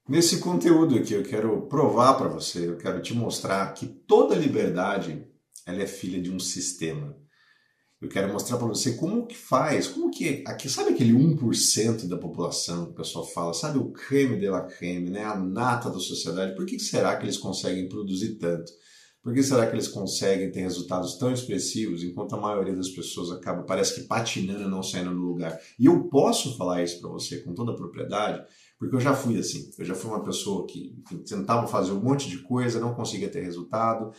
Nesse conteúdo aqui eu quero provar para você, eu quero te mostrar que toda liberdade ela é filha de um sistema. Eu quero mostrar para você como que faz, como que aqui, sabe aquele 1% da população que o pessoal fala, sabe o creme de la creme, né, a nata da sociedade? Por que será que eles conseguem produzir tanto? Por que será que eles conseguem ter resultados tão expressivos enquanto a maioria das pessoas acaba, parece que patinando e não saindo do lugar? E eu posso falar isso para você com toda a propriedade, porque eu já fui assim. Eu já fui uma pessoa que, enfim, tentava fazer um monte de coisa, não conseguia ter resultado.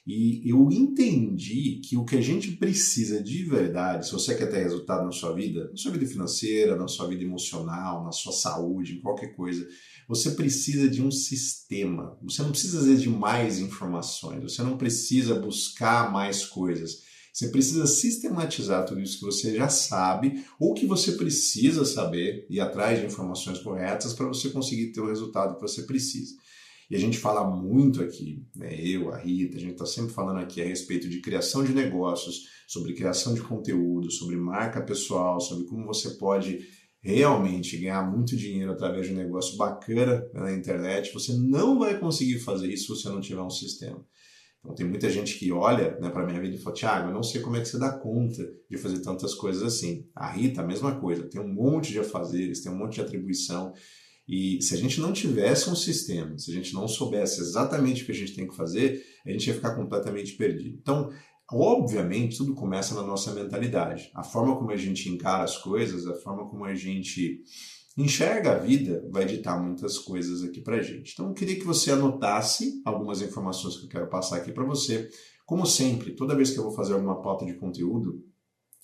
E eu entendi que o que a gente precisa de verdade, se você quer ter resultado na sua vida financeira, na sua vida emocional, na sua saúde, em qualquer coisa, você precisa de um sistema. Você não precisa, às vezes, de mais informações, você não precisa buscar mais coisas. Você precisa sistematizar tudo isso que você já sabe ou que você precisa saber e ir atrás de informações corretas para você conseguir ter o resultado que você precisa. E a gente fala muito aqui, né, eu, a Rita, a gente está sempre falando aqui a respeito de criação de negócios, sobre criação de conteúdo, sobre marca pessoal, sobre como você pode realmente ganhar muito dinheiro através de um negócio bacana na internet. Você não vai conseguir fazer isso se você não tiver um sistema. Então tem muita gente que olha, né, para a minha vida e fala, Thiago, eu não sei como é que você dá conta de fazer tantas coisas assim. A Rita, a mesma coisa, tem um monte de afazeres, tem um monte de atribuição. E se a gente não tivesse um sistema, se a gente não soubesse exatamente o que a gente tem que fazer, a gente ia ficar completamente perdido. Então, obviamente, tudo começa na nossa mentalidade. A forma como a gente encara as coisas, a forma como a gente enxerga a vida vai ditar muitas coisas aqui pra gente. Então, eu queria que você anotasse algumas informações que eu quero passar aqui para você. Como sempre, toda vez que eu vou fazer alguma pauta de conteúdo,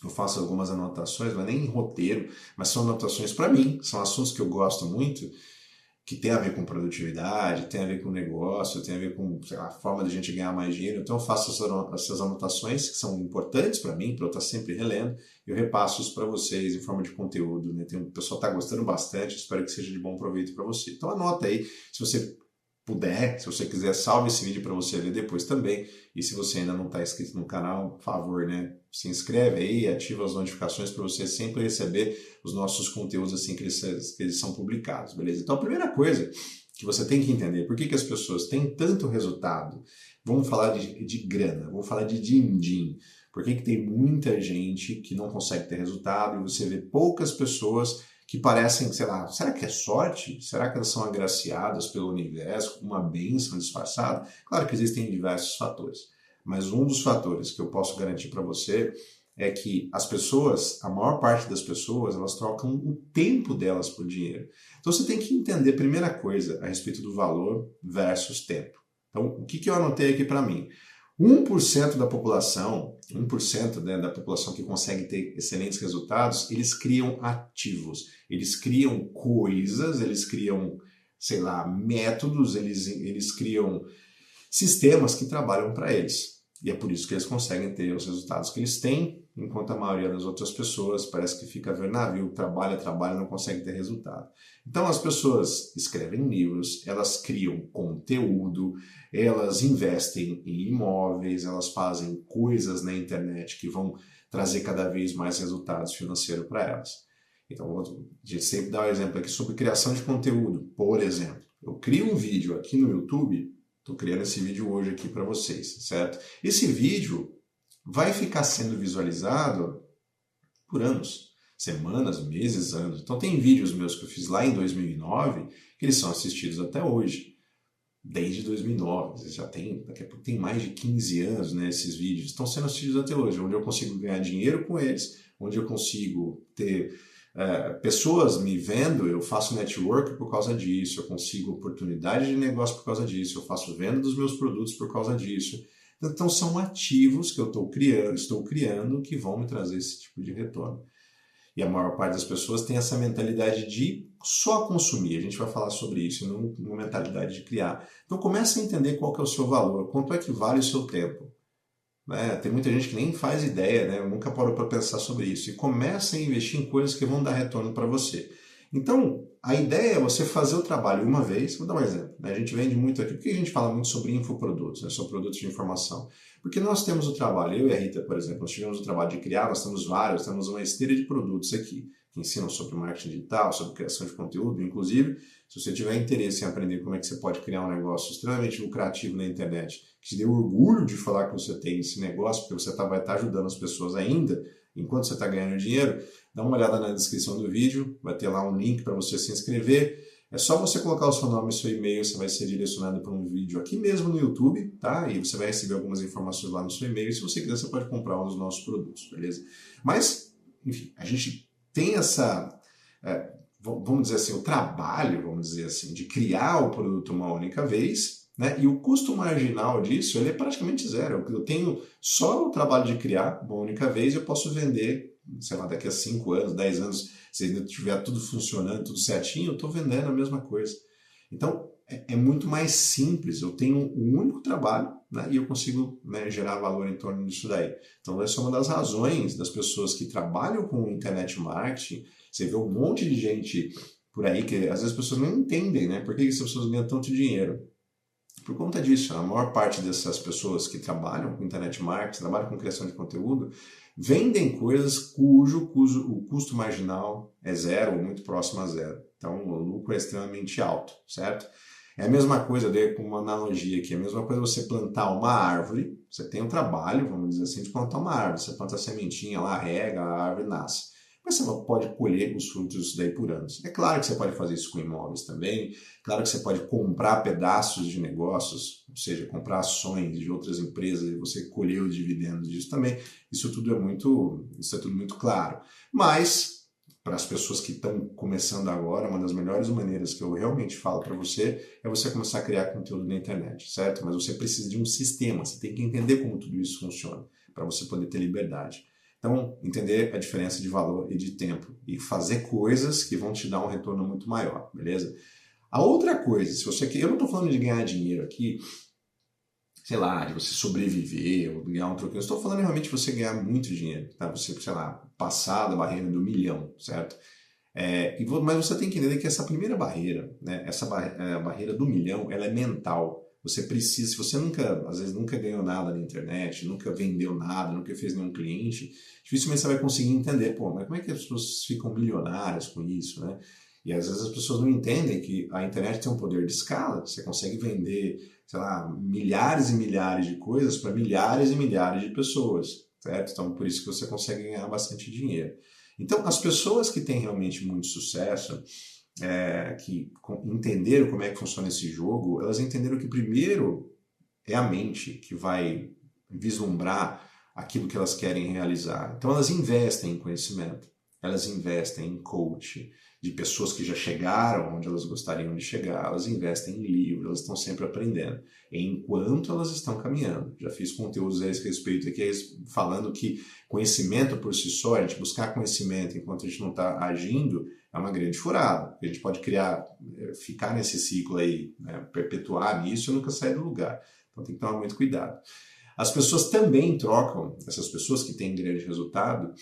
eu faço algumas anotações, não é nem em roteiro, mas são anotações para mim, são assuntos que eu gosto muito, que tem a ver com produtividade, tem a ver com negócio, tem a ver com, sei lá, a forma de a gente ganhar mais dinheiro. Então eu faço essas anotações que são importantes para mim, para eu estar sempre relendo, e eu repasso isso para vocês em forma de conteúdo. Né? O pessoal está gostando bastante, espero que seja de bom proveito para você. Então anota aí, se você puder, se você quiser, salve esse vídeo para você ver depois também. E se você ainda não está inscrito no canal, por favor, né? Se inscreve aí, ativa as notificações para você sempre receber os nossos conteúdos assim que eles são publicados, beleza? Então a primeira coisa que você tem que entender, por que, que as pessoas têm tanto resultado? Vamos falar de grana, vamos falar de din-din. Por que, que tem muita gente que não consegue ter resultado e você vê poucas pessoas que parecem, sei lá, será que é sorte? Será que elas são agraciadas pelo universo, com uma bênção disfarçada? Claro que existem diversos fatores, mas um dos fatores que eu posso garantir para você é que as pessoas, a maior parte das pessoas, elas trocam o tempo delas por dinheiro. Então você tem que entender, primeira coisa, a respeito do valor versus tempo. Então, o que eu anotei aqui para mim? 1% da população, 1%, né, da população que consegue ter excelentes resultados, eles criam ativos, eles criam coisas, eles criam, sei lá, métodos, eles criam sistemas que trabalham para eles. E é por isso que eles conseguem ter os resultados que eles têm, enquanto a maioria das outras pessoas parece que fica a ver navio, trabalha, trabalha, não consegue ter resultado. Então as pessoas escrevem livros, elas criam conteúdo, elas investem em imóveis, elas fazem coisas na internet que vão trazer cada vez mais resultados financeiros para elas. Então, a gente sempre dá um exemplo aqui sobre criação de conteúdo. Por exemplo, eu crio um vídeo aqui no YouTube. Estou criando esse vídeo hoje aqui para vocês, certo? Esse vídeo vai ficar sendo visualizado por anos, semanas, meses, anos. Então tem vídeos meus que eu fiz lá em 2009 que eles são assistidos até hoje, desde 2009. Já tem, daqui a pouco tem mais de 15 anos, né, esses vídeos estão sendo assistidos até hoje, onde eu consigo ganhar dinheiro com eles, onde eu consigo ter pessoas me vendo, eu faço network por causa disso, eu consigo oportunidade de negócio por causa disso, eu faço venda dos meus produtos por causa disso. Então são ativos que eu estou criando que vão me trazer esse tipo de retorno. E a maior parte das pessoas tem essa mentalidade de só consumir. A gente vai falar sobre isso, não uma mentalidade de criar. Então comece a entender qual que é o seu valor, quanto é que vale o seu tempo. Né? Tem muita gente que nem faz ideia, né? Nunca parou para pensar sobre isso. E começa a investir em coisas que vão dar retorno para você. Então, a ideia é você fazer o trabalho uma vez. Vou dar um exemplo. Né? A gente vende muito aqui. Por que a gente fala muito sobre infoprodutos, né? Sobre produtos de informação? Porque nós temos o trabalho, eu e a Rita, por exemplo, nós tivemos o trabalho de criar, nós temos vários, temos uma esteira de produtos aqui. que ensinam sobre marketing digital, sobre criação de conteúdo. Inclusive, se você tiver interesse em aprender como é que você pode criar um negócio extremamente lucrativo na internet, que te dê orgulho de falar que você tem esse negócio, porque você vai estar ajudando as pessoas ainda, enquanto você está ganhando dinheiro, dá uma olhada na descrição do vídeo, vai ter lá um link para você se inscrever. É só você colocar o seu nome e seu e-mail, você vai ser direcionado para um vídeo aqui mesmo no YouTube, tá? E você vai receber algumas informações lá no seu e-mail. E se você quiser, você pode comprar um dos nossos produtos, beleza? Mas, enfim, a gente tem essa, vamos dizer assim, o trabalho, vamos dizer assim, de criar o produto uma única vez, né? E o custo marginal disso, ele é praticamente zero. Eu tenho só o trabalho de criar uma única vez e eu posso vender, sei lá, daqui a 5 anos, 10 anos, se ainda tiver tudo funcionando, tudo certinho, eu estou vendendo a mesma coisa. Então, é muito mais simples. Eu tenho um único trabalho, né, e eu consigo, né, gerar valor em torno disso daí. Então, essa é uma das razões das pessoas que trabalham com internet marketing. Você vê um monte de gente por aí que às vezes as pessoas não entendem, né? Por que essas pessoas ganham tanto dinheiro? Por conta disso, a maior parte dessas pessoas que trabalham com internet marketing, trabalham com criação de conteúdo, vendem coisas cujo o custo marginal é zero ou muito próximo a zero. Então, o lucro é extremamente alto, certo? É a mesma coisa, eu dei com uma analogia aqui, é a mesma coisa você plantar uma árvore, você tem um trabalho, vamos dizer assim, de plantar uma árvore. Você planta a sementinha lá, rega, a árvore nasce. Mas você pode colher os frutos disso daí por anos. É claro que você pode fazer isso com imóveis também, claro que você pode comprar pedaços de negócios, ou seja, comprar ações de outras empresas e você colher os dividendos disso também. Isso tudo é muito claro. Mas, para as pessoas que estão começando agora, uma das melhores maneiras que eu realmente falo para você é você começar a criar conteúdo na internet, certo? Mas você precisa de um sistema, você tem que entender como tudo isso funciona, para você poder ter liberdade. Então, entender a diferença de valor e de tempo e fazer coisas que vão te dar um retorno muito maior, beleza? A outra coisa, se você quer, eu não estou falando de ganhar dinheiro aqui, sei lá, de você sobreviver ou ganhar um troquinho, eu estou falando realmente de você ganhar muito dinheiro, tá? Você, sei lá, passar da barreira do 1 milhão, certo? Mas você tem que entender que essa primeira barreira, né, a barreira do 1 milhão, ela é mental. Você precisa, se você às vezes nunca ganhou nada na internet, nunca vendeu nada, nunca fez nenhum cliente, dificilmente você vai conseguir entender, pô, mas como é que as pessoas ficam milionárias com isso, né? E às vezes as pessoas não entendem que a internet tem um poder de escala, você consegue vender, sei lá, milhares e milhares de coisas para milhares e milhares de pessoas, certo? Então por isso que você consegue ganhar bastante dinheiro. Então as pessoas que têm realmente muito sucesso, que entenderam como é que funciona esse jogo, elas entenderam que primeiro é a mente que vai vislumbrar aquilo que elas querem realizar. Então elas investem em conhecimento, elas investem em coach, de pessoas que já chegaram onde elas gostariam de chegar, elas investem em livros, elas estão sempre aprendendo, enquanto elas estão caminhando. Já fiz conteúdos a esse respeito aqui, falando que conhecimento por si só, a gente buscar conhecimento enquanto a gente não está agindo, é uma grande furada. A gente pode ficar nesse ciclo aí, né, perpetuar nisso e nunca sair do lugar. Então tem que tomar muito cuidado. As pessoas também trocam, essas pessoas que têm grande resultado,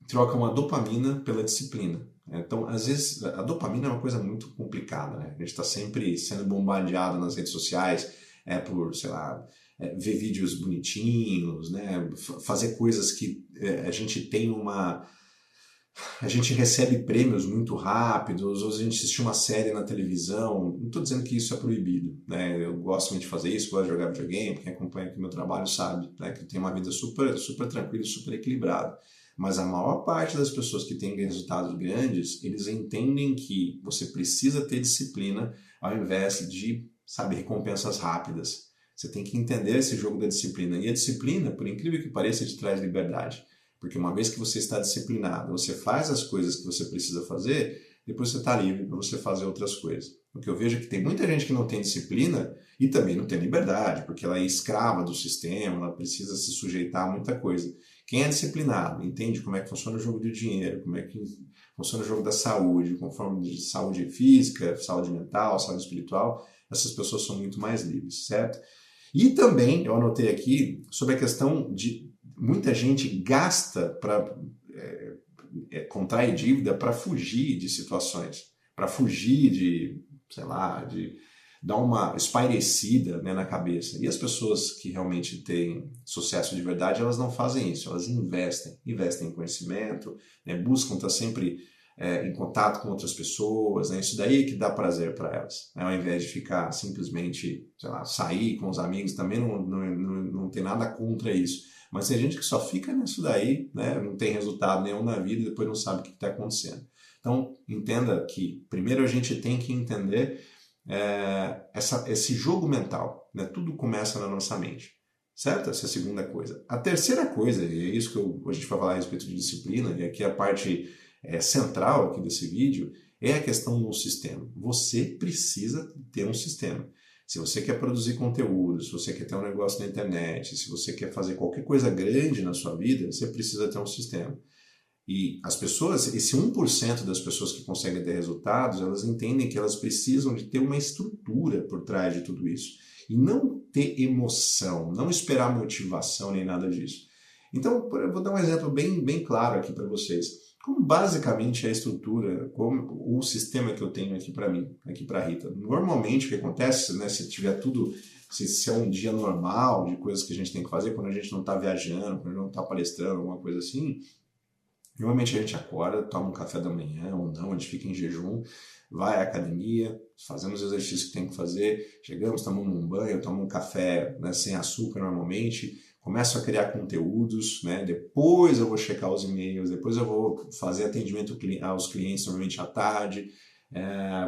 trocam a dopamina pela disciplina. Então, às vezes, a dopamina é uma coisa muito complicada, né? A gente está sempre sendo bombardeado nas redes sociais por, sei lá, ver vídeos bonitinhos, né? Fazer coisas que a gente tem a gente recebe prêmios muito rápidos, ou a gente assiste uma série na televisão. Não estou dizendo que isso é proibido, né? Eu gosto muito de fazer isso, gosto de jogar videogame, quem acompanha aqui o meu trabalho sabe, né, que eu tenho uma vida super, super tranquila, super equilibrada. Mas a maior parte das pessoas que têm resultados grandes, eles entendem que você precisa ter disciplina ao invés de, sabe, recompensas rápidas. Você tem que entender esse jogo da disciplina. E a disciplina, por incrível que pareça, te traz liberdade. Porque uma vez que você está disciplinado, você faz as coisas que você precisa fazer, depois você está livre para você fazer outras coisas. O que eu vejo é que tem muita gente que não tem disciplina e também não tem liberdade, porque ela é escrava do sistema, ela precisa se sujeitar a muita coisa. Quem é disciplinado, entende como é que funciona o jogo do dinheiro, como é que funciona o jogo da saúde, conforme de saúde física, saúde mental, saúde espiritual, essas pessoas são muito mais livres, certo? E também, eu anotei aqui, sobre a questão de muita gente gasta para contrair dívida para fugir de situações, para fugir de, sei lá, dá uma espairecida, né, na cabeça. E as pessoas que realmente têm sucesso de verdade, elas não fazem isso, elas investem em conhecimento, né, buscam estar sempre em contato com outras pessoas, né, isso daí que dá prazer para elas, né, ao invés de ficar simplesmente, sei lá, sair com os amigos, também não tem nada contra isso. Mas tem gente que só fica nisso daí, né, não tem resultado nenhum na vida e depois não sabe o que está acontecendo. Então, entenda que primeiro a gente tem que entender esse jogo mental, né? Tudo começa na nossa mente, certo? Essa é a segunda coisa. A terceira coisa, e é isso que a gente vai falar a respeito de disciplina, e aqui é a parte central aqui desse vídeo, é a questão do sistema. Você precisa ter um sistema. Se você quer produzir conteúdo, se você quer ter um negócio na internet, se você quer fazer qualquer coisa grande na sua vida, você precisa ter um sistema. E as pessoas, esse 1% das pessoas que conseguem ter resultados, elas entendem que elas precisam de ter uma estrutura por trás de tudo isso. E não ter emoção, não esperar motivação nem nada disso. Então, eu vou dar um exemplo bem claro aqui para vocês. Como basicamente é a estrutura, como o sistema que eu tenho aqui para mim, aqui para a Rita. Normalmente o que acontece, né, se tiver tudo, se é um dia normal de coisas que a gente tem que fazer, quando a gente não está viajando, quando a gente não está palestrando, alguma coisa assim, normalmente a gente acorda, toma um café da manhã ou não, a gente fica em jejum, vai à academia, fazemos os exercícios que tem que fazer, chegamos, tomamos um banho, tomamos um café, né, sem açúcar normalmente, começo a criar conteúdos, né, depois eu vou checar os e-mails, depois eu vou fazer atendimento aos clientes normalmente à tarde,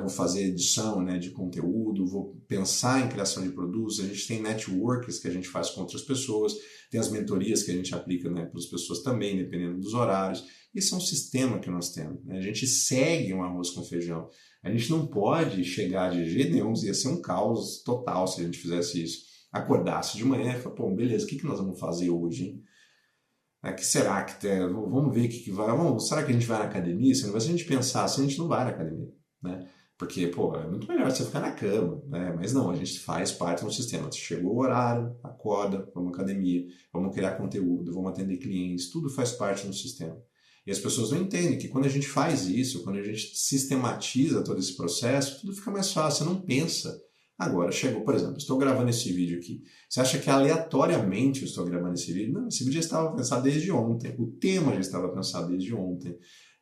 vou fazer edição, né, de conteúdo, vou pensar em criação de produtos, a gente tem networks que a gente faz com outras pessoas, tem as mentorias que a gente aplica, né, para as pessoas também, dependendo dos horários. Esse é um sistema que nós temos, né? A gente segue um arroz com feijão. A gente não pode chegar de jeito nenhum, ia ser um caos total se a gente fizesse isso. Acordasse de manhã e falar, pô, beleza, o que nós vamos fazer hoje, hein? Que será que tem? Vamos ver o que vai. Será que a gente vai na academia? Se a gente pensar assim, a gente não vai na academia, né? Porque, pô, é muito melhor você ficar na cama, né? Mas não, a gente faz parte do sistema. Chegou o horário, acorda, vamos à academia, vamos criar conteúdo, vamos atender clientes, tudo faz parte do sistema. E as pessoas não entendem que quando a gente faz isso, quando a gente sistematiza todo esse processo, tudo fica mais fácil, você não pensa. Agora, chegou, por exemplo, estou gravando esse vídeo aqui. Você acha que aleatoriamente eu estou gravando esse vídeo? Não, esse vídeo já estava pensado desde ontem, o tema já estava pensado desde ontem.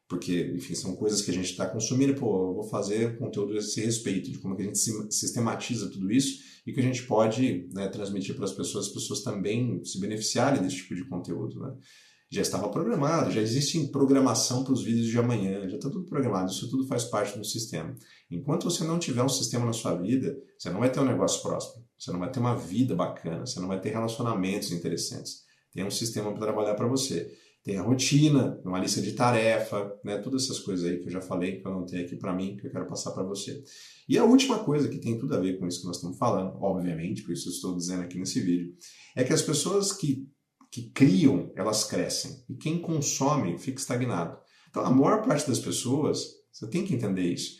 Porque, enfim, são coisas que a gente está consumindo, pô, eu vou fazer conteúdo a esse respeito, de como que a gente sistematiza tudo isso e que a gente pode, né, transmitir para as pessoas também se beneficiarem desse tipo de conteúdo, né? Já estava programado, já existe programação para os vídeos de amanhã, já está tudo programado, isso tudo faz parte do sistema. Enquanto você não tiver um sistema na sua vida, você não vai ter um negócio próspero, você não vai ter uma vida bacana, você não vai ter relacionamentos interessantes. Tem um sistema para trabalhar para você. Tem a rotina, uma lista de tarefa, né? Todas essas coisas aí que eu já falei, que eu não tenho aqui para mim, que eu quero passar para você. E a última coisa que tem tudo a ver com isso que nós estamos falando, obviamente, por isso eu estou dizendo aqui nesse vídeo, é que as pessoas que criam, elas crescem. E quem consome fica estagnado. Então, a maior parte das pessoas, você tem que entender isso,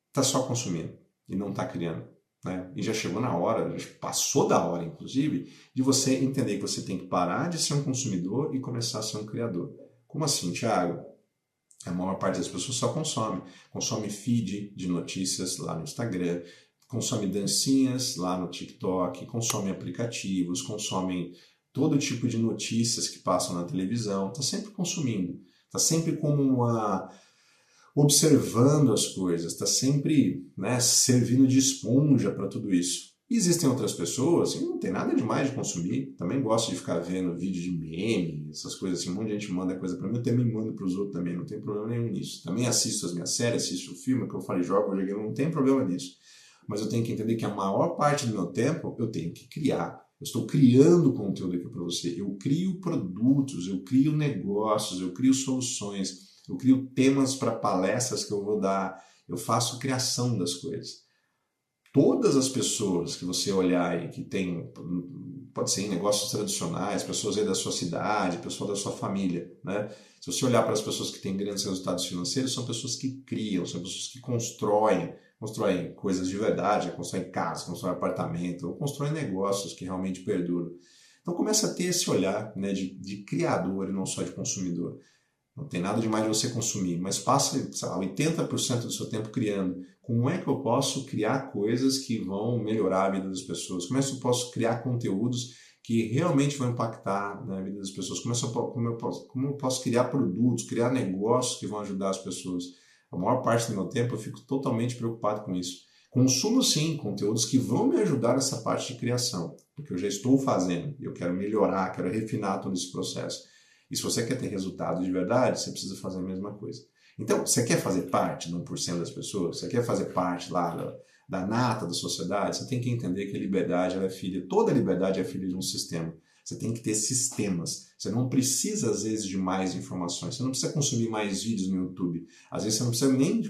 está só consumindo e não está criando. Né? E já chegou na hora, já passou da hora, inclusive, de você entender que você tem que parar de ser um consumidor e começar a ser um criador. Como assim, Thiago? A maior parte das pessoas só consome. Consome feed de notícias lá no Instagram, consome dancinhas lá no TikTok, consome aplicativos, consomem todo tipo de notícias que passam na televisão, está sempre consumindo, está sempre como observando as coisas, está sempre, né, servindo de esponja para tudo isso. E existem outras pessoas, e não tem nada demais de consumir, também gosto de ficar vendo vídeo de meme, essas coisas assim, um monte de gente manda coisa para mim, eu também mando para os outros também, não tem problema nenhum nisso. Também assisto as minhas séries, assisto o filme, que eu falei, jogo, não tem problema nisso. Mas eu tenho que entender que a maior parte do meu tempo eu tenho que criar. Eu estou criando conteúdo aqui para você. Eu crio produtos, eu crio negócios, eu crio soluções, eu crio temas para palestras que eu vou dar. Eu faço criação das coisas. Todas as pessoas que você olhar aí, que tem, pode ser em negócios tradicionais, pessoas aí da sua cidade, pessoas da sua família, né? Se você olhar para as pessoas que têm grandes resultados financeiros, são pessoas que criam, são pessoas que constroem coisas de verdade, constroem casa, constroem apartamento, ou constroem negócios que realmente perduram. Então começa a ter esse olhar, né, de criador e não só de consumidor. Não tem nada demais de você consumir, mas passa, sei lá, 80% do seu tempo criando. como é que eu posso criar coisas que vão melhorar a vida das pessoas, como é que eu posso criar conteúdos que realmente vão impactar na vida das pessoas, como eu posso criar produtos, criar negócios que vão ajudar as pessoas. A maior parte do meu tempo eu fico totalmente preocupado com isso. Consumo sim conteúdos que vão me ajudar nessa parte de criação, porque eu já estou fazendo, eu quero melhorar, quero refinar todo esse processo. E se você quer ter resultado de verdade, você precisa fazer a mesma coisa. Então, você quer fazer parte de 1% das pessoas? Você quer fazer parte lá da nata da sociedade? Você tem que entender que a liberdade ela é filha, toda liberdade é filha de um sistema. Você tem que ter sistemas. Você não precisa, às vezes, de mais informações. Você não precisa consumir mais vídeos no YouTube. Às vezes, você não precisa nem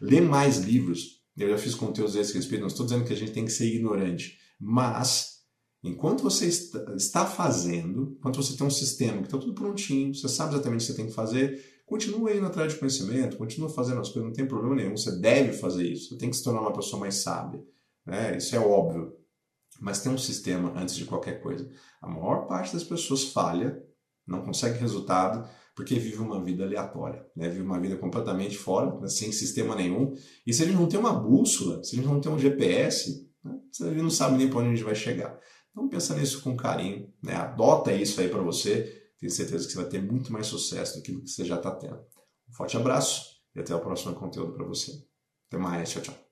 ler mais livros. Eu já fiz conteúdos a esse respeito. Não estou dizendo que a gente tem que ser ignorante. Mas, enquanto você está fazendo, enquanto você tem um sistema que está tudo prontinho, você sabe exatamente o que você tem que fazer, continua indo atrás de conhecimento, continua fazendo as coisas, não tem problema nenhum. Você deve fazer isso. Você tem que se tornar uma pessoa mais sábia. Né? Isso é óbvio. Mas tem um sistema antes de qualquer coisa. A maior parte das pessoas falha, não consegue resultado, porque vive uma vida aleatória, né? Vive uma vida completamente fora, né? Sem sistema nenhum. E se a gente não tem uma bússola, se a gente não tem um GPS, né? A gente não sabe nem para onde a gente vai chegar. Então pensa nisso com carinho, né? Adota isso aí para você. Tenho certeza que você vai ter muito mais sucesso do que você já está tendo. Um forte abraço e até o próximo conteúdo para você. Até mais, tchau, tchau.